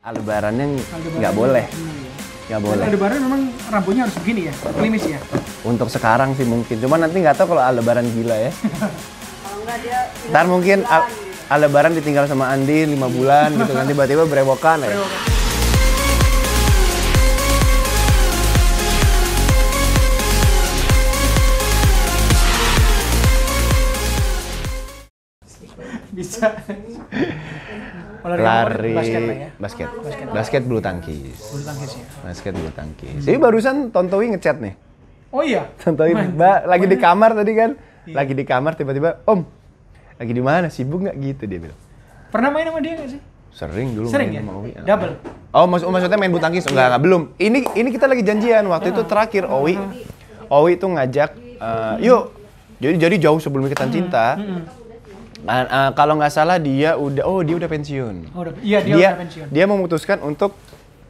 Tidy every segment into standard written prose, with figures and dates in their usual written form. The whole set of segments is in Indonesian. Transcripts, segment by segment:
Aldebarannya nggak boleh. Nggak boleh. Aldebaran memang rambutnya harus begini ya, klimis ya? Untuk sekarang sih mungkin, cuma nanti nggak tahu kalau Aldebaran gila ya. Kalau enggak dia Ntar mungkin Aldebaran ditinggal sama Andi 5 bulan gitu, nanti tiba-tiba berewokan ya. Bisa. Lari, basket lah ya? basket bulu tangkis. Bulu tangkis ya? Basket bulu tangkis. Jadi barusan Tontowi ngechat nih. Oh iya? Tontowi, Mbak lagi di kamar tadi kan? Lagi di kamar tiba-tiba, Om, lagi di mana? Sibuk nggak gitu dia bilang. Pernah main sama dia nggak sih? Sering dulu Sering main ya? sama Owi. Double? Oh, maksudnya main bulu tangkis? Enggak, belum. Ini kita lagi janjian. Waktu itu terakhir Owi tuh ngajak, yuk. Jadi jauh sebelum Ikatan Cinta. Kalau nggak salah dia udah pensiun. Iya, dia udah pensiun. Dia memutuskan untuk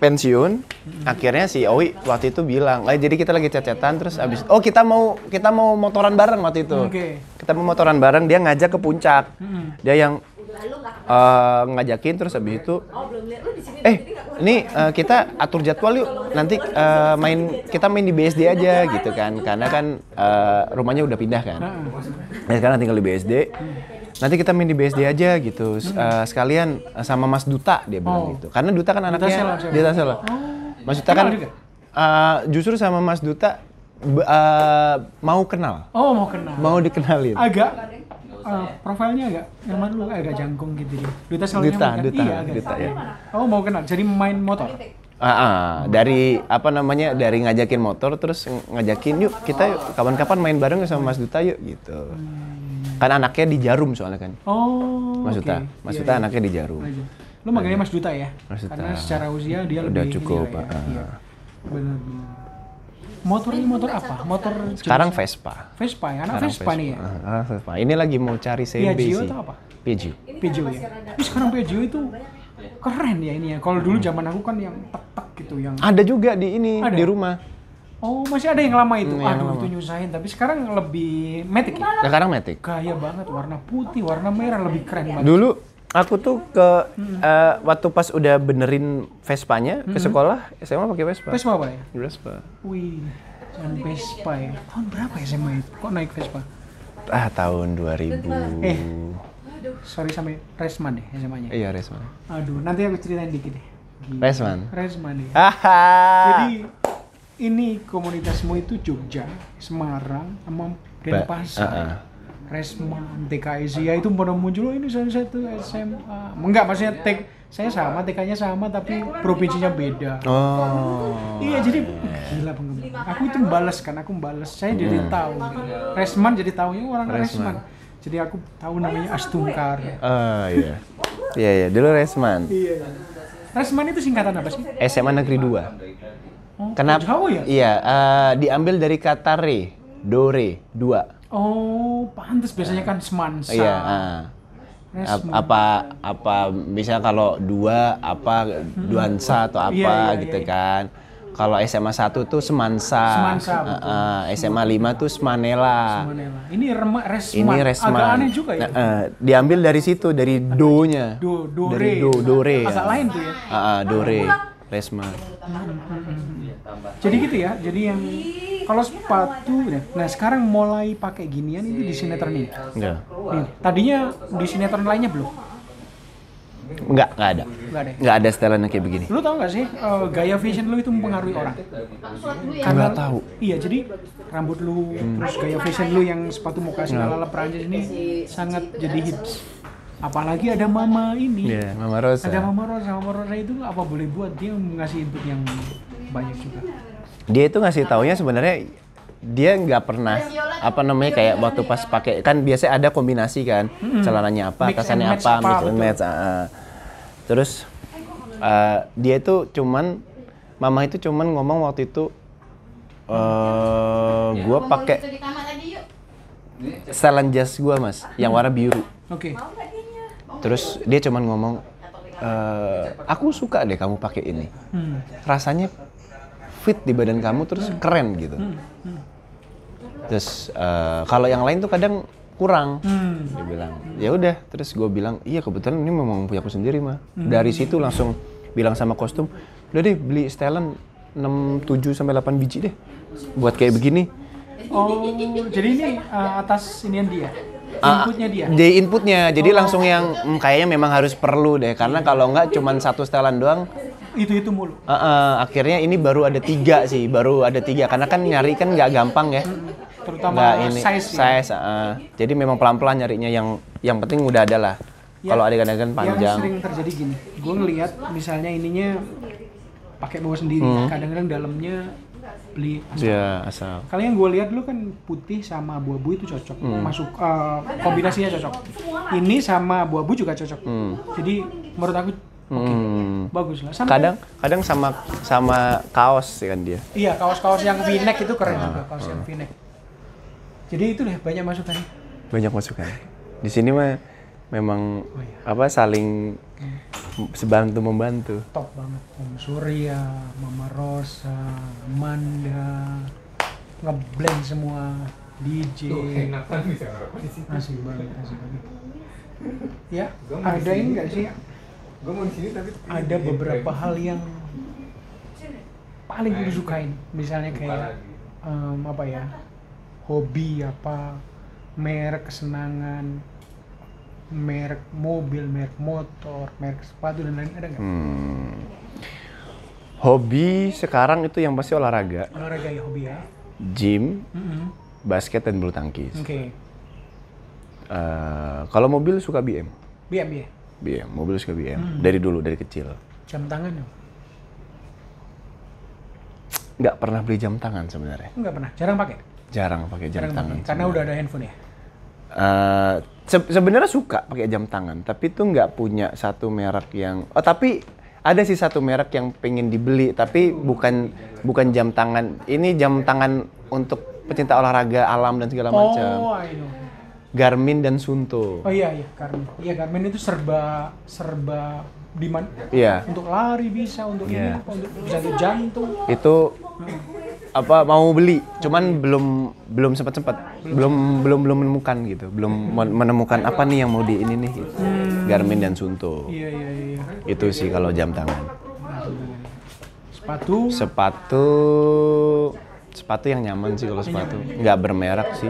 pensiun. Akhirnya si Owi waktu itu bilang, jadi kita lagi chat-chatan terus abis kita mau motoran bareng waktu itu. Kita mau motoran bareng, dia ngajak ke puncak. Dia yang ngajakin terus abis itu ini kita atur jadwal yuk, nanti kita main di BSD aja gitu kan, karena kan rumahnya udah pindah kan. Nah, sekarang tinggal di BSD. Nanti kita main di BSD aja gitu, sekalian sama Mas Duta dia bilang gitu. Karena Duta kan anaknya Duta Sela. Mas Duta kan justru sama Mas Duta mau kenal. Oh, mau kenal. Mau dikenalin. Agak profilnya yang mana lu agak jangkung gitu dia. Duta Sela. Duta ya. Oh, mau kenal. Jadi main motor. Dari dari ngajakin motor terus ngajakin yuk kita kapan-kapan main bareng sama Mas Duta yuk gitu. Kan anaknya di Jarum soalnya kan. Oh. Mas Duta. Mas Duta anaknya di Jarum. Lu manggilnya Mas Duta ya? Mas Duta. Karena secara usia dia udah lebih cukup. Iya. Benar. Motor ini motor apa? Motor sekarang Vespa. Vespa ya? Anak Vespa nih ya? Vespa. Ini lagi mau cari CB Piaggio sih. atau apa? Piaggio ya? Tapi sekarang Piaggio itu keren ya ini ya. Kalau dulu zaman aku kan yang tek-tek gitu yang. Ada juga di rumah. Oh, masih ada yang lama itu. Itu nyusahin. Tapi sekarang lebih Matic ya? Sekarang Matic. Gaya banget, warna putih, warna merah, lebih keren banget. Dulu aku tuh waktu pas udah benerin Vespanya ke sekolah, SMA pakai Vespa. Vespa apa ya? Vespa. Wih, jangan Vespa ya. Tahun berapa SMA itu? Kok naik Vespa? Tahun 2000. Sorry sampai Resman deh SMA-nya. Iya, Resman. Aduh, nanti aku ceritain dikit deh. Resman ya. Jadi ini komunitasmu itu Jogja, Semarang, sama Denpasar. Resman, TKI ya itu pada muncul ini salah satu SMA. Enggak, maksudnya saya sama, TK-nya sama tapi provinsinya beda. Oh. Iya, jadi gila penggemar. Aku itu aku membalas. Saya jadi tahu. Resman jadi tahunya orang Resman. Jadi aku tahu namanya Astungkar. Iya. Iya, dulu Resman. Iya. Resman itu singkatan apa sih? SMA Negeri 2. Kenapa? Jauh ya? Iya, diambil dari kata re, do re, 2. Oh, pantes biasanya kan semansa. Iya, apa bisa kalau 2 duansa atau apa gitu kan. Kalau SMA 1 tuh semansa. SMA 5 tuh semanela. Ini Resman. Ini Resman. Agak aneh juga ya. Diambil dari situ, dari do-nya. Dari do re. Agak lain tuh ya. Do re, Resman. Jadi gitu ya. Jadi yang kalau sepatu nah sekarang mulai pakai ginian itu di sinetron ini. Iya. Tadinya di sinetron lainnya belum? Enggak ada. Enggak ada setelan kayak begini. Lu tau gak sih gaya fashion lu itu mempengaruhi orang? Enggak tahu. Iya, jadi rambut lu terus gaya fashion lu yang sepatu mokasih ala Perancis ini sangat jadi hits. Apalagi ada Mama ini. Iya, Mama Rosa. Ada Mama Rosa. Mama Rosa itu apa boleh buat dia ngasih input yang banyak juga. Dia itu ngasih taunya sebenarnya dia nggak pernah kayak waktu pas pakai kan biasanya ada kombinasi kan celananya apa atasannya apa mix and match. Terus dia itu Mama itu cuman ngomong waktu itu gua pakai setelan jas gua Mas yang warna biru. Oke. Terus dia cuman ngomong aku suka deh kamu pakai ini. Rasanya fit di badan kamu terus keren gitu. Terus kalau yang lain tuh kadang kurang. Dia bilang, ya udah. Terus gue bilang, iya kebetulan ini memang punya aku sendiri mah. Dari situ langsung bilang sama kostum, udah deh beli setelan 7 sampai 8 biji deh buat kayak begini. Oh, jadi ini atas inian dia. Inputnya dia. Jadi inputnya, jadi langsung yang kayaknya memang harus perlu deh, karena kalau nggak cuman 1 setelan doang. Itu mulu. Akhirnya ini baru ada 3 sih, karena kan nyari kan nggak gampang ya. Terutama size. Jadi memang pelan-pelan nyarinya, yang penting udah ada lah. Ya, kalau adegan-adegan panjang. Yang sering terjadi gini, gue ngelihat misalnya ininya pakai bawa sendiri, kadang-kadang dalamnya beli asal. Iya, asal. Kalau yang gue lihat dulu kan putih sama abu-abu itu cocok, masuk kombinasinya cocok. Ini sama abu-abu juga cocok. Jadi menurut aku bagus lah. Kadang sama kaos kan dia. Iya, kaos-kaos yang V-neck itu keren juga, kaos yang V-neck. Jadi itu deh banyak masukan. Banyak masukan. Di sini mah memang saling sebantu membantu. Top banget. Om Surya, Mama Rosa, Manda, ngeblend semua DJ. Asik banget. Ya, ada ini nggak sih? Ada beberapa hal yang paling lu sukain, misalnya kayak hobi apa, merek kesenangan, merek mobil, merek motor, merek sepatu dan lain, ada nggak? Hobi sekarang itu yang pasti olahraga. Olahraga ya, hobi ya. Gym, basket dan bulu tangkis. Oke. Kalau mobil suka BM. BM. Mobil suka BM. Dari dulu, dari kecil. Jam tangan ya? Nggak pernah beli jam tangan sebenarnya. Nggak pernah, jarang pakai? Jarang pakai jam tangan. Karena udah ada handphone ya? Sebenarnya suka pakai jam tangan, tapi tuh nggak punya satu merek yang. Tapi ada sih satu merek yang pengen dibeli, tapi bukan jam tangan. Ini jam tangan untuk pecinta olahraga alam dan segala macam. Oh, I know. Garmin dan Suunto. Oh iya, Garmin. Iya, Garmin itu serba demand. Iya. Untuk lari bisa, untuk ini apa, bisa untuk jantung. Itu mau beli, cuman belum sempat belum menemukan gitu, belum menemukan apa nih yang mau di ini nih gitu. Garmin dan Suunto. Iya. Itu sih kalau jam tangan. Sepatu yang nyaman sih kalau sepatu, nggak bermerek sih,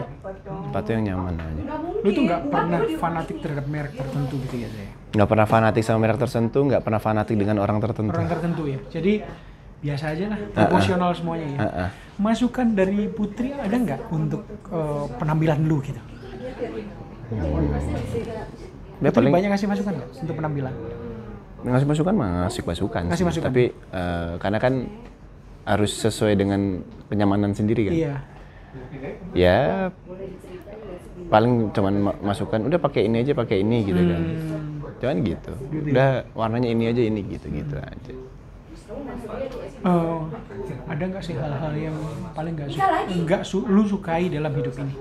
sepatu yang nyaman aja. Lu tuh nggak pernah fanatik terhadap merek tertentu gitu ya, Zay? Nggak pernah fanatik sama merek tertentu, nggak pernah fanatik dengan orang tertentu. Orang tertentu ya, jadi biasa aja lah, proporsional semuanya ya. Masukan dari Putri ada nggak untuk penampilan lu gitu? Putri banyak ngasih masukan nggak untuk penampilan? Ngasih masukan Ngasih masukan. Tapi karena kan harus sesuai dengan kenyamanan sendiri kan. Iya. Ya paling cuman masukan, udah pakai ini aja, pakai ini gitu kan. Cuman gitu. Udah warnanya ini aja, ini gitu aja. Ada nggak sih hal-hal yang paling lu sukai dalam hidup ini?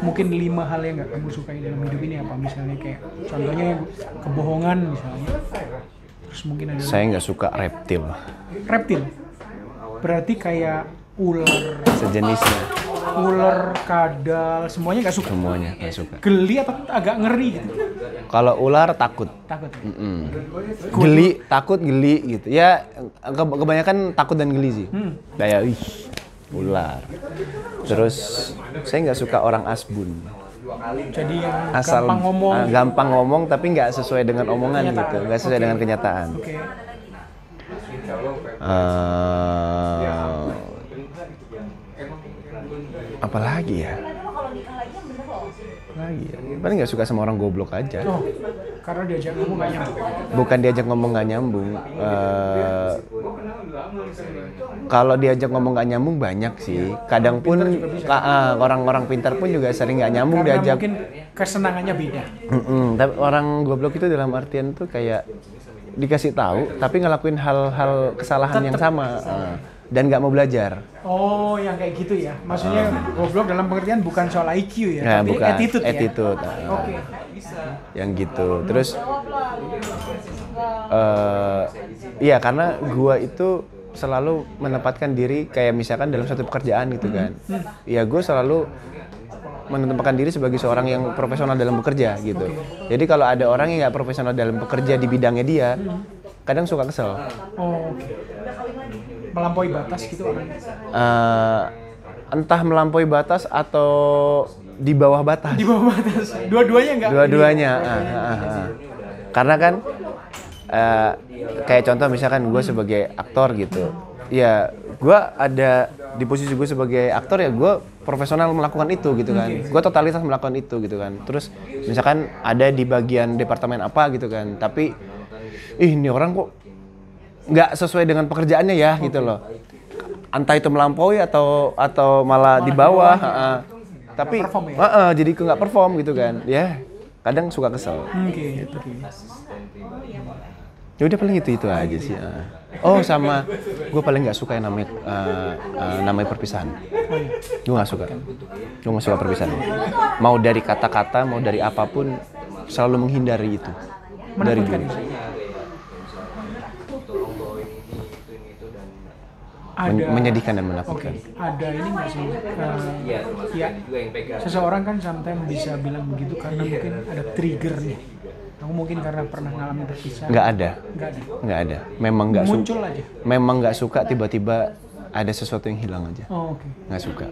Mungkin 5 hal yang nggak kamu sukai dalam hidup ini apa? Misalnya kayak contohnya kebohongan misalnya. Terus mungkin ada. Saya nggak suka reptil. Reptil? Berarti kayak ular. Sejenisnya. Ular, kadal, semuanya nggak suka? Semuanya nggak suka. Geli atau agak ngeri gitu? Kalau ular takut. Takut? Geli gitu. Ya kebanyakan takut dan geli sih. Kayak ular. Terus saya nggak suka orang asbun. Jadi yang gampang ngomong. Gampang ngomong tapi nggak sesuai dengan omongan gitu. Nggak sesuai dengan kenyataan. Oke. Apalagi ya? Paling nggak suka sama orang goblok aja. Oh, karena diajak ngomong nggak nyambung. Bukan diajak ngomong nggak nyambung. Kalau diajak ngomong nggak nyambung banyak sih. Kadang pun orang-orang pintar pun juga sering nggak nyambung karena diajak. Mungkin kesenangannya beda. Tapi orang goblok itu dalam artian tuh kayak dikasih tahu, tapi ngelakuin hal-hal kesalahan yang sama. Dan nggak mau belajar. Oh, yang kayak gitu ya. Maksudnya goblok dalam pengertian bukan soal IQ ya, nah, tapi bukan. attitude ya. Oke. Yang gitu. Terus iya karena gua itu selalu menempatkan diri kayak misalkan dalam satu pekerjaan gitu kan. Ya gua selalu menempatkan diri sebagai seorang yang profesional dalam bekerja gitu. Jadi kalau ada orang yang nggak profesional dalam bekerja di bidangnya dia, kadang suka kesel. Oh, oke. Melampaui batas gitu orangnya. Entah melampaui batas atau di bawah batas. Di bawah batas. Dua-duanya enggak? Dua-duanya. Karena kan kayak contoh misalkan gue sebagai aktor gitu. Ya, gue ada di posisi gue sebagai aktor ya gue profesional melakukan itu gitu kan. Gue totalitas melakukan itu gitu kan. Terus misalkan ada di bagian departemen apa gitu kan. Tapi ini orang kok nggak sesuai dengan pekerjaannya ya gitu loh. Entah itu melampaui atau malah di bawah. Tapi jadi nggak perform gitu kan. Ya kadang suka kesel. Gitu. Ya udah paling itu aja sih. Oh sama, gue paling nggak suka yang namanya perpisahan. Gue nggak suka perpisahan. Mau dari kata-kata, mau dari apapun, selalu menghindari itu. Dari dulu. Menyedihkan dan menakutkan. Ada ini nggak sih? Ya, seseorang kan sometimes bisa bilang begitu karena mungkin ada triggernya. Kamu mungkin karena pernah ngalamin perpisahan. Nggak ada. Memang nggak suka. Muncul aja. Memang nggak suka tiba-tiba ada sesuatu yang hilang aja. Oh, oke. Nggak suka.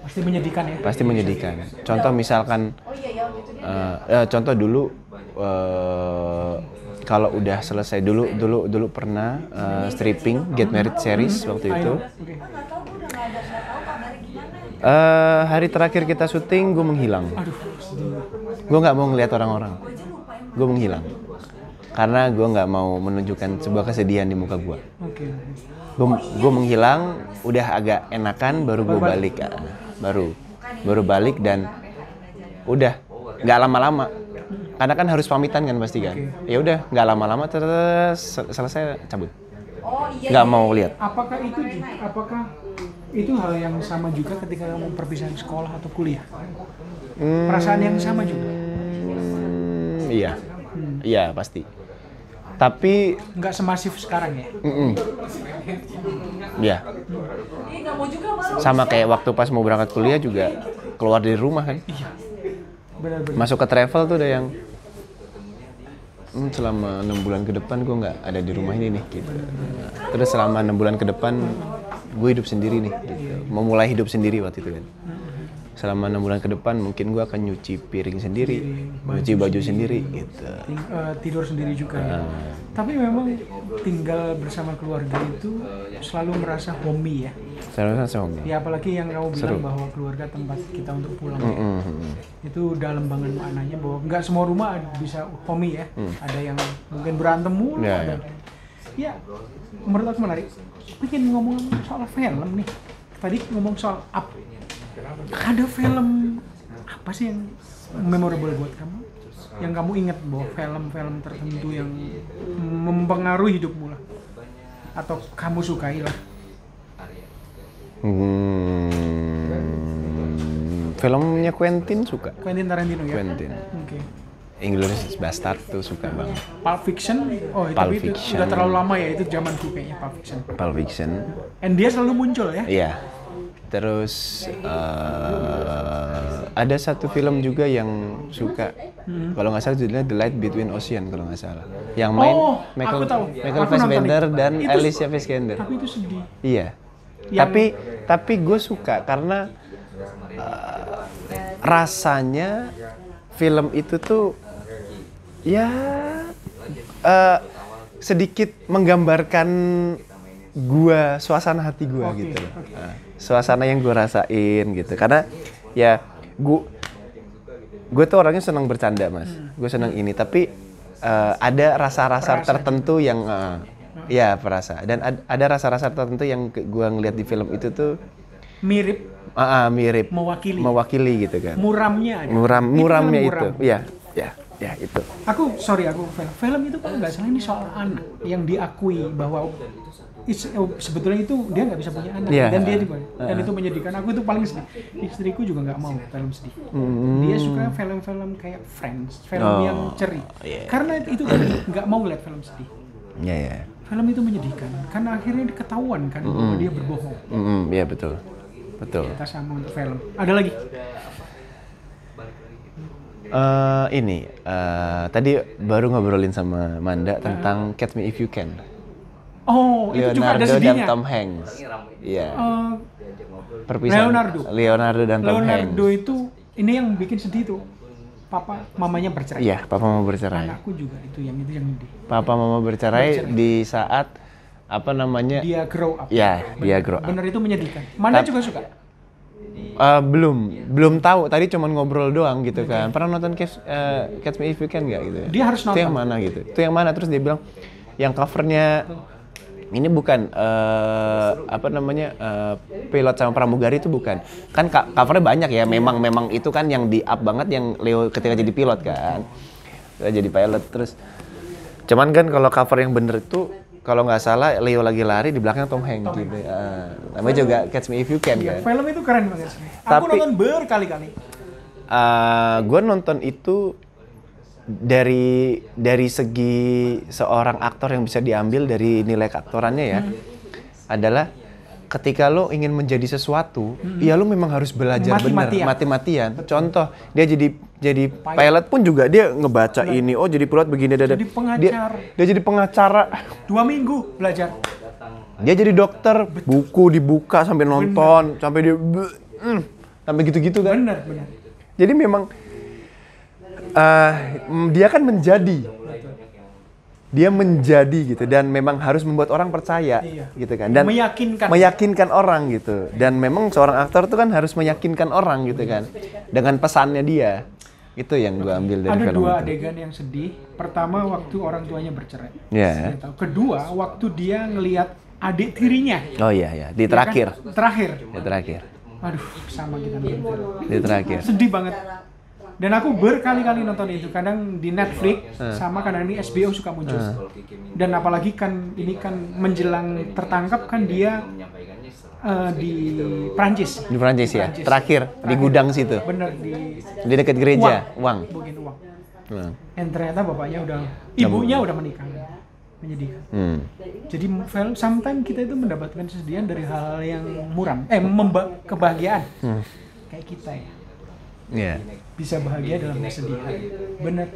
Pasti menyedihkan ya. Pasti menyedihkan. Contoh misalkan, contoh dulu. Kalau udah selesai dulu pernah stripping Get Married series waktu itu. Hari terakhir kita syuting gue menghilang. Gue nggak mau ngeliat orang-orang. Gue menghilang karena gue nggak mau menunjukkan sebuah kesedihan di muka gue. Gue menghilang, udah agak enakan, baru gue balik. Baru balik dan udah nggak lama-lama. Karena kan harus pamitan kan pasti kan. Ya udah nggak lama-lama terus selesai cabut. Nggak mau lihat. Apakah itu hal yang sama juga ketika kamu perpisahan sekolah atau kuliah? Perasaan yang sama juga? Iya pasti. Tapi nggak semasif sekarang ya? Iya. Sama kayak waktu pas mau berangkat kuliah juga keluar dari rumah kan. Iya. Benar-benar. Masuk ke travel tuh udah yang selama 6 bulan ke depan gue nggak ada di rumah ini nih gitu. Terus selama 6 bulan ke depan gue hidup sendiri nih gitu. Memulai hidup sendiri waktu itu kan. Selama 6 bulan ke depan mungkin gue akan nyuci piring sendiri, nyuci baju sendiri gitu. Tidur sendiri juga. Tapi memang tinggal bersama keluarga itu selalu merasa homey ya. Selalu merasa homey. Ya apalagi yang kamu bilang bahwa keluarga tempat kita untuk pulang. Itu dalam banget maknanya bahwa nggak semua rumah bisa homey ya. Ada yang mungkin berantem mulu. Ya, menurut aku menarik. Bikin ngomong soal film nih. Tadi ngomong soal up. Ada film apa sih yang memorable buat kamu? Yang kamu ingat bahwa film-film tertentu yang mempengaruhi hidupmu lah? Atau kamu sukai lah? Filmnya Quentin suka. Quentin Tarantino ya? Quentin. Oke. Inglourious Bastard tuh suka banget. Pulp Fiction? Oh, tapi itu udah terlalu lama ya, itu zamanku kayaknya Pulp Fiction. And dia selalu muncul ya? Iya. Terus ada satu film juga yang suka, kalau nggak salah judulnya The Light Between Ocean kalau nggak salah. Yang main Michael Fassbender dan Alicia Vikander. Tapi itu sedih. Iya. Tapi gue suka karena rasanya film itu tuh ya sedikit menggambarkan suasana hati gue gitu loh. Suasana yang gue rasain gitu. Karena ya gue tuh orangnya senang bercanda mas. Gue senang ini. Tapi ada rasa-rasa tertentu yang ya perasa. Dan ada rasa-rasa tertentu yang gue ngeliat di film itu tuh mirip. Mirip. Mewakili gitu kan. Muramnya ada. Muramnya itu. Ya itu. Aku film itu kalau nggak salah ini soal anak yang diakui bahwa sebetulnya itu dia nggak bisa punya anak dan dia juga dan itu menyedihkan. Aku itu paling sedih. Istriku juga nggak mau film sedih. Dia suka film-film kayak Friends, film yang ceria. Karena itu nggak mau lihat film sedih. Film itu menyedihkan karena akhirnya diketahuan kan bahwa dia berbohong. Iya betul. Kita sama untuk film. Ada lagi? Tadi baru ngobrolin sama Manda tentang Catch Me If You Can. Oh, itu juga ada Leonardo dan sedihnya. Tom Hanks. Iya. Perpisahan Leonardo dan Tom Hanks. Leonardo itu ini yang bikin sedih tuh. Papa mamanya bercerai. Iya, papa mama bercerai. Anakku juga itu yang sedih. Papa mama bercerai di saat apa namanya? Dia grow up. Ya, dia grow up. Bener, itu menyedihkan. Manda juga suka? Belum tahu. Tadi cuma ngobrol doang gitu kan. Pernah nonton Catch Me If You Can nggak gitu? Dia harus nonton. Itu yang mana gitu? Itu yang mana? Terus dia bilang yang covernya ini bukan pilot sama pramugari itu bukan. Kan covernya banyak ya. Memang itu kan yang di up banget yang Leo ketika jadi pilot kan. Jadi pilot terus. Cuman kan kalau cover yang bener itu kalau nggak salah Leo lagi lari di belakang Tom Hanks gitu. Namanya juga Catch Me If You Can kan. Film itu keren banget sih. Aku nonton berkali-kali. Gue nonton itu dari segi seorang aktor yang bisa diambil dari nilai keaktorannya ya, adalah ketika lo ingin menjadi sesuatu, ya lo memang harus belajar mati-matian. Contoh, dia jadi pilot pun juga dia ngebaca ini, oh jadi pilot begini, jadi pengacara. Dia jadi pengacara. 2 minggu belajar. Dia jadi dokter, buku dibuka sampai nonton, sampai dia sampai gitu-gitu kan. Bener. Jadi memang dia kan menjadi gitu, dan memang harus membuat orang percaya gitu kan, dan meyakinkan orang gitu, dan memang seorang aktor itu kan harus meyakinkan orang gitu kan dengan pesannya dia. Itu yang gue ambil dari film itu. Ada 2 adegan yang sedih. Pertama waktu orang tuanya bercerai. Yeah. Kedua waktu dia ngelihat adik tirinya. Oh iya di terakhir. Di terakhir. Aduh, sama kita nonton. Di terakhir. Sedih banget. Dan aku berkali-kali nonton itu, kadang di Netflix sama kadang di HBO suka muncul. Dan apalagi kan ini kan menjelang tertangkap kan dia di Prancis. Di Prancis ya. Terakhir di gudang situ. Bener di dekat gereja, Uang. Dan ternyata bapaknya ibunya udah menikah. Menyedihkan. Jadi film sometimes kita itu mendapatkan kesedihan dari hal yang muram, kebahagiaan. Kayak kita ya. Iya. Bisa bahagia dalam kesedihan. Bener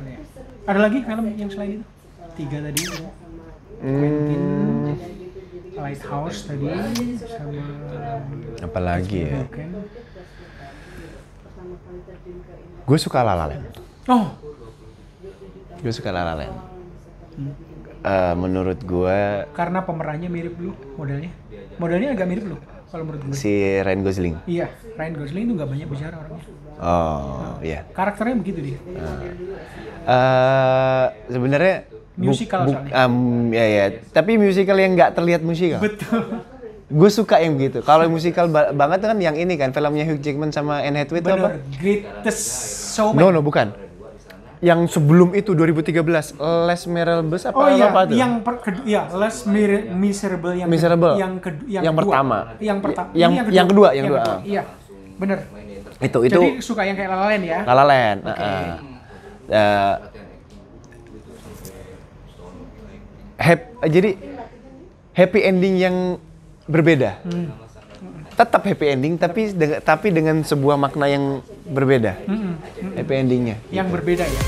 ya. Ada lagi film yang selain itu? 3 tadi. Quentin, Lighthouse tadi, sama apa lagi ya? Gue suka La La Land. Oh. Gue suka La La Land. Menurut gue karena pemerannya mirip lu modelnya agak mirip lu kalau menurut gue. Si Ryan Gosling. Iya, Ryan Gosling itu nggak banyak bicara orangnya. Iya. Karakternya begitu dia. Sebenarnya musikal soalnya. Ya. Tapi musikal yang nggak terlihat musikal. Betul. Gue suka yang begitu. Kalau musikal banget kan yang ini kan filmnya Hugh Jackman sama Anne Hathaway itu apa? Greatest Showman. No, bukan. Yang sebelum itu 2013 Les Miserables apa apa tuh? Les Miserable yang pertama. Yang kedua. Iya, bener. Itu. Jadi suka yang kayak La La Land ya? La La Land. Jadi happy ending yang berbeda. Tetap happy ending tapi dengan sebuah makna yang berbeda. Happy endingnya. Yang berbeda ya.